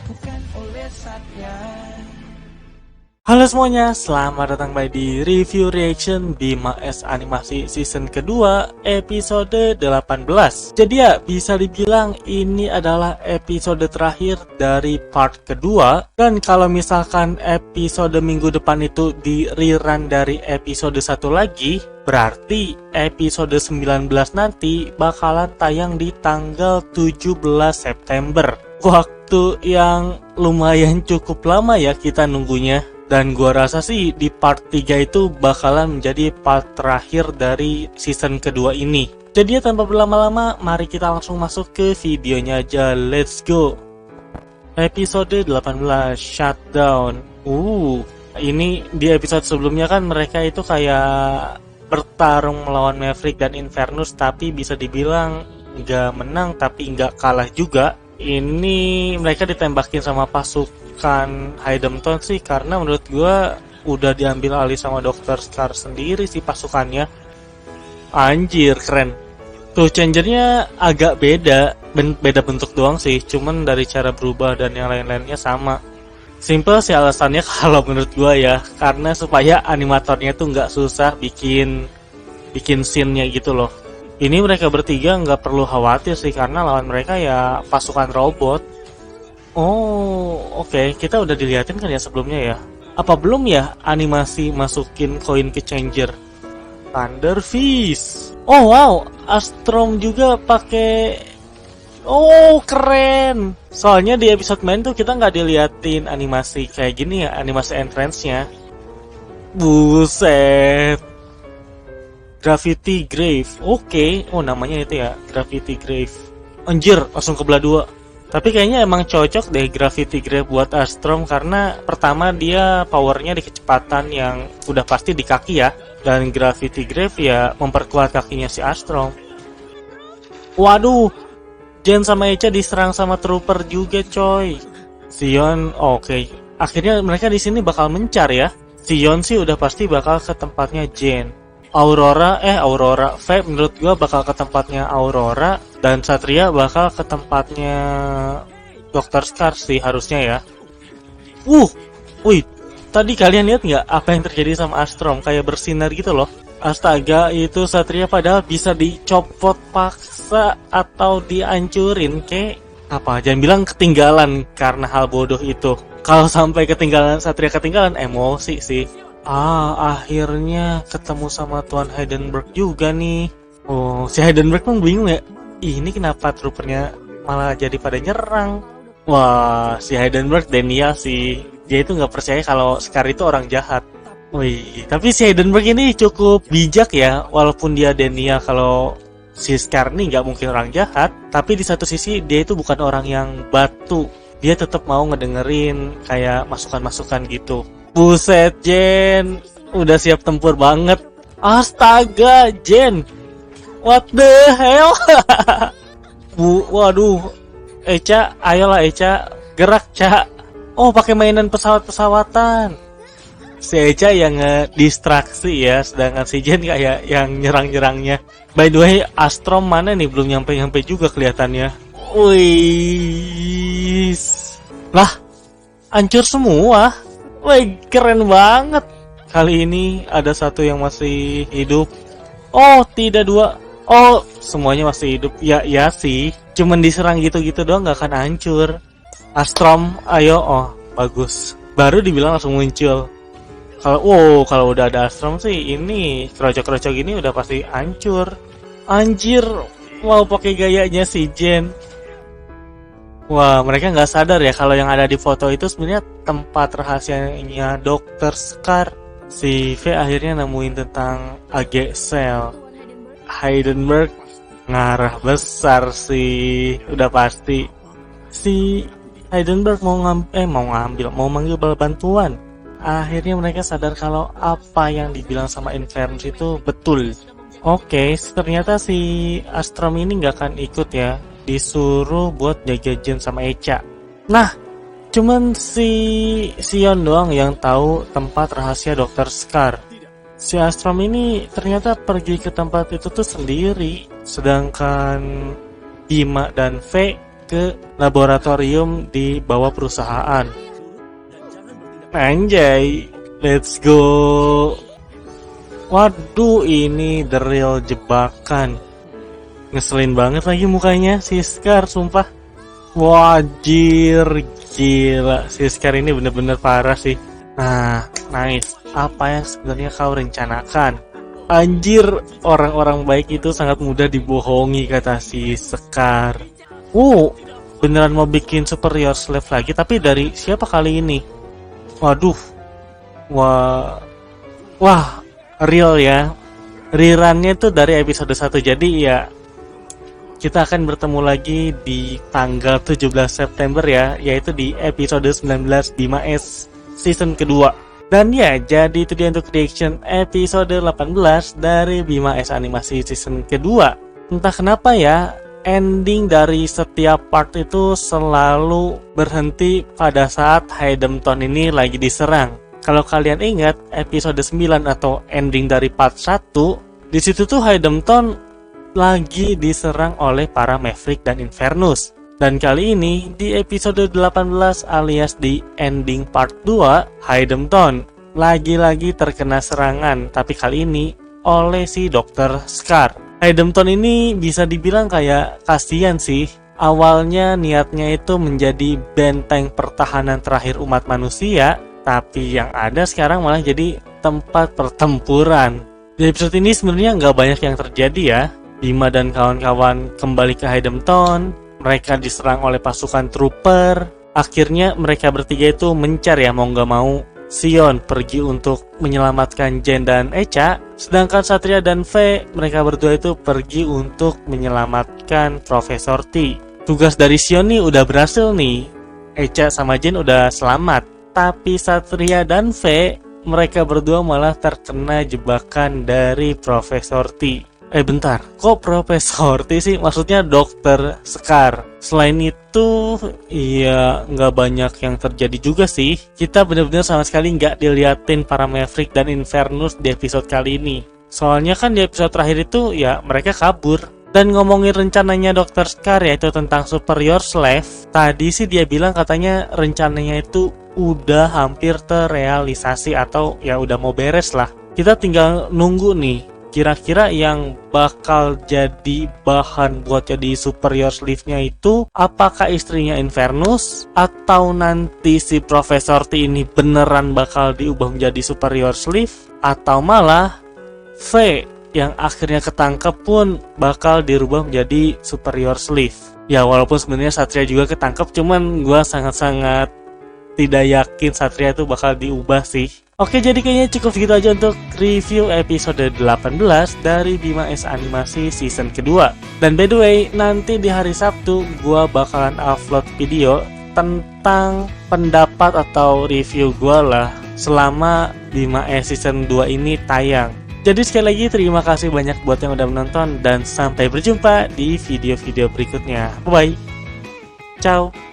dilakukan oleh Satya. Halo semuanya, selamat datang kembali di Review Reaction Bima S Animasi Season kedua episode 18. Jadi ya, bisa dibilang ini adalah episode terakhir dari part kedua. Dan kalau misalkan episode minggu depan itu di rerun dari episode 1 lagi, berarti episode 19 nanti bakalan tayang di tanggal 17 September. Waktu yang lumayan cukup lama ya kita nunggunya. Dan gua rasa sih di part 3 itu bakalan menjadi part terakhir dari season kedua ini. Jadi ya tanpa berlama-lama, mari kita langsung masuk ke videonya aja. Let's go. Episode 18, Shutdown. Ini di episode sebelumnya kan mereka itu kayak bertarung melawan Maverick dan Infernus, tapi bisa dibilang nggak menang tapi nggak kalah juga. Ini mereka ditembakin sama pasukan Hydenton sih, karena menurut gua udah diambil alih sama Dr. Scar sendiri sih pasukannya. Anjir, keren. Tuh changernya agak beda bentuk doang sih, cuman dari cara berubah dan yang lain-lainnya sama. Simple sih alasannya kalau menurut gua ya, karena supaya animatornya tuh nggak susah bikin scene-nya gitu loh. Ini mereka bertiga nggak perlu khawatir sih, karena lawan mereka ya pasukan robot. Oh, oke. Kita udah diliatin kan ya sebelumnya ya? Apa belum ya animasi masukin koin ke changer? Thunder Fist. Oh wow, Astrom juga pakai. Oh, keren. Soalnya di episode main tuh kita nggak diliatin animasi kayak gini ya, animasi entrance-nya. Buset. Gravity Grave. Oke. Oh, namanya itu ya, Gravity Grave. Anjir, langsung kebelah dua. Tapi kayaknya emang cocok deh Gravity Grave buat Astrom, karena pertama dia powernya di kecepatan yang udah pasti di kaki ya, dan Gravity Grave ya memperkuat kakinya si Astrom. Waduh, Jen sama Echa diserang sama Trooper juga coy. Sion, oke. Akhirnya mereka di sini bakal mencar ya. Sion sih udah pasti bakal ke tempatnya Jen. Aurora, Faye menurut gua bakal ke tempatnya Aurora, dan Satria bakal ke tempatnya Dr. Scar sih harusnya ya. Wih, tadi kalian lihat nggak apa yang terjadi sama Astrom, kayak bersinar gitu loh. Astaga, itu Satria padahal bisa dicopot paksa atau dihancurin kek. Apa, jangan bilang ketinggalan karena hal bodoh itu. Kalau sampai ketinggalan, Satria ketinggalan, emosi sih. Akhirnya ketemu sama Tuan Heidenberg juga nih. Oh, si Heidenberg pun bingung ya. Ini kenapa troopernya malah jadi pada nyerang? Wah, si Heidenberg Denia sih. Dia itu nggak percaya kalau Scar itu orang jahat. Wih, tapi si Heidenberg ini cukup bijak ya. Walaupun dia Denia, kalau si Scar ini nggak mungkin orang jahat. Tapi di satu sisi dia itu bukan orang yang batu. Dia tetap mau ngedengerin kayak masukan-masukan gitu. Buset, Jen, udah siap tempur banget. Astaga, Jen, what the hell? Waduh, Echa, ayolah Echa, gerak Ca. Oh, pakai mainan pesawat-pesawatan. Si Echa yang ngedistraksi ya, sedangkan si Jen kayak yang nyerang-nyerangnya. By the way, Astrom mana nih, belum nyampe-nyampe juga kelihatannya. Wih, lah, hancur semua. Wih, keren banget. Kali ini ada satu yang masih hidup. Oh, tidak dua. Oh, semuanya masih hidup. Ya sih. Cuman diserang gitu-gitu doang gak akan hancur. Astrom, ayo. Oh, bagus. Baru dibilang langsung muncul. Kalau udah ada Astrom sih, ini kerocok-kerocok gini udah pasti hancur. Anjir, mau pakai gayanya si Jen. Wah, mereka nggak sadar ya kalau yang ada di foto itu sebenarnya tempat rahasianya Dr. Scar. Si V akhirnya nemuin tentang AG Cell. Heidenberg ngarah besar sih, udah pasti. Si Heidenberg mau manggil bala bantuan. Akhirnya mereka sadar kalau apa yang dibilang sama Infernus itu betul. Oke, ternyata si Astrom ini nggak akan ikut ya. Disuruh buat jaga Jen sama Echa. Nah, cuman si Sion doang yang tahu tempat rahasia Dr. Scar. Si Astrom ini ternyata pergi ke tempat itu tuh sendiri, sedangkan Bima dan V ke laboratorium di bawah perusahaan. Anjay, let's go. Waduh, ini the real jebakan. Ngeselin banget lagi mukanya si Scar, sumpah. Wajir, gila. Si Scar ini bener-bener parah sih. Nah, nice. Apa yang sebenarnya kau rencanakan? Anjir, orang-orang baik itu sangat mudah dibohongi, kata si Scar. Beneran mau bikin superior slave lagi, tapi dari siapa kali ini? Waduh. Wah, real ya. Rerunnya tuh dari episode 1, jadi ya kita akan bertemu lagi di tanggal 17 September ya, yaitu di episode 19 Bima S season kedua. Dan ya, jadi itu dia untuk reaction episode 18 dari Bima S animasi season kedua. Entah kenapa ya, ending dari setiap part itu selalu berhenti pada saat Haydemton ini lagi diserang. Kalau kalian ingat episode 9 atau ending dari part 1, di situ tuh Haydemton lagi diserang oleh para Maverick dan Infernus. Dan kali ini di episode 18 alias di ending part 2, Haydemton lagi-lagi terkena serangan, tapi kali ini oleh si Dr. Scar. Haydemton ini bisa dibilang kayak kasihan sih. Awalnya niatnya itu menjadi benteng pertahanan terakhir umat manusia, tapi yang ada sekarang malah jadi tempat pertempuran. Di episode ini sebenarnya nggak banyak yang terjadi ya. Bima dan kawan-kawan kembali ke Haydemton, mereka diserang oleh pasukan trooper. Akhirnya mereka bertiga itu mencar ya, mau nggak mau Sion pergi untuk menyelamatkan Jen dan Echa, sedangkan Satria dan V, mereka berdua itu pergi untuk menyelamatkan Profesor T. Tugas dari Sion nih udah berhasil nih, Echa sama Jen udah selamat, tapi Satria dan V, mereka berdua malah terkena jebakan dari Profesor T. Bentar, kok Profesor T sih? Maksudnya Dr. Scar. Selain itu, ya nggak banyak yang terjadi juga sih. Kita benar-benar sama sekali nggak diliatin para Maverick dan Infernus di episode kali ini. Soalnya kan di episode terakhir itu ya mereka kabur. Dan ngomongin rencananya Dr. Scar yaitu tentang superior slave, tadi sih dia bilang katanya rencananya itu udah hampir terrealisasi atau ya udah mau beres lah. Kita tinggal nunggu nih. Kira-kira yang bakal jadi bahan buat jadi superior slave-nya itu apakah istrinya Infernus atau nanti si Profesor T ini beneran bakal diubah menjadi superior slave atau malah V yang akhirnya ketangkep pun bakal dirubah menjadi superior slave. Ya walaupun sebenarnya Satria juga ketangkep, cuman gue sangat-sangat tidak yakin Satria itu bakal diubah sih. Oke, jadi kayaknya cukup segitu aja untuk review episode 18 dari Bima S Animasi season kedua. Dan by the way, nanti di hari Sabtu gua bakalan upload video tentang pendapat atau review gua lah selama Bima S season 2 ini tayang. Jadi sekali lagi terima kasih banyak buat yang udah menonton dan sampai berjumpa di video-video berikutnya. Bye bye. Ciao.